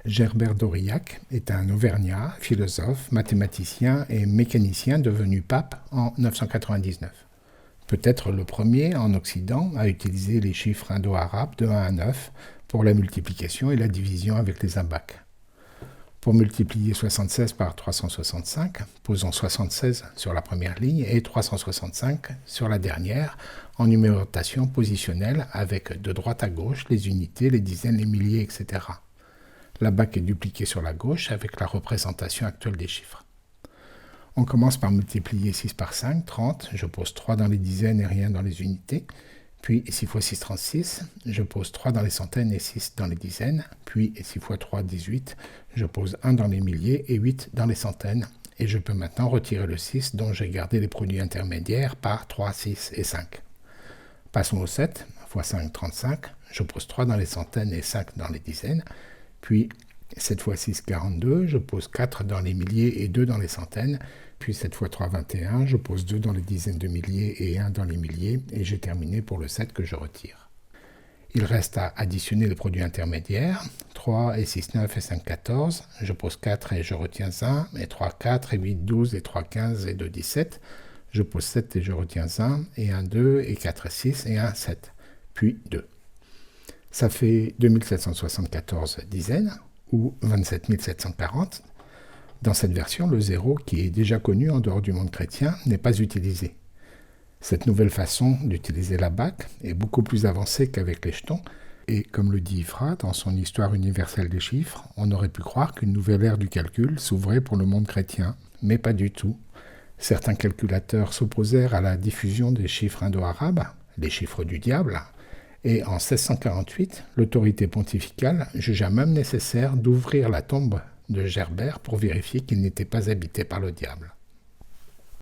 Gerbert d'Aurillac est un Auvergnat, philosophe, mathématicien et mécanicien devenu pape en 999. Peut-être le premier en Occident à utiliser les chiffres indo-arabes de 1 à 9 pour la multiplication et la division avec les abacs. Pour multiplier 76 par 365, posons 76 sur la première ligne et 365 sur la dernière, en numérotation positionnelle avec de droite à gauche les unités, les dizaines, les milliers, etc. L'abac est dupliqué sur la gauche avec la représentation actuelle des chiffres. On commence par multiplier 6 par 5, 30, je pose 3 dans les dizaines et rien dans les unités. Puis 6 x 6, 36, je pose 3 dans les centaines et 6 dans les dizaines. Puis 6 x 3, 18, je pose 1 dans les milliers et 8 dans les centaines. Et je peux maintenant retirer le 6 dont j'ai gardé les produits intermédiaires par 3, 6 et 5. Passons au 7, x 5, 35, je pose 3 dans les centaines et 5 dans les dizaines. Puis 7 x 6, 42, je pose 4 dans les milliers et 2 dans les centaines. Puis 7 x 3, 21, je pose 2 dans les dizaines de milliers et 1 dans les milliers. Et j'ai terminé pour le 7 que je retire. Il reste à additionner les produits intermédiaires. 3 et 6, 9 et 5, 14. Je pose 4 et je retiens 1. Et 3, 4 et 8, 12 et 3, 15 et 2, 17. Je pose 7 et je retiens 1. Et 1, 2 et 4 et 6 et 1, 7. Puis 2. Ça fait 2774 dizaines, ou 27 740. Dans cette version, le 0, qui est déjà connu en dehors du monde chrétien, n'est pas utilisé. Cette nouvelle façon d'utiliser l'abac est beaucoup plus avancée qu'avec les jetons, et comme le dit Ifra dans son Histoire universelle des chiffres, on aurait pu croire qu'une nouvelle ère du calcul s'ouvrait pour le monde chrétien, mais pas du tout. Certains calculateurs s'opposèrent à la diffusion des chiffres indo-arabes, les chiffres du diable, et en 1648, l'autorité pontificale jugea même nécessaire d'ouvrir la tombe de Gerbert pour vérifier qu'il n'était pas habité par le diable.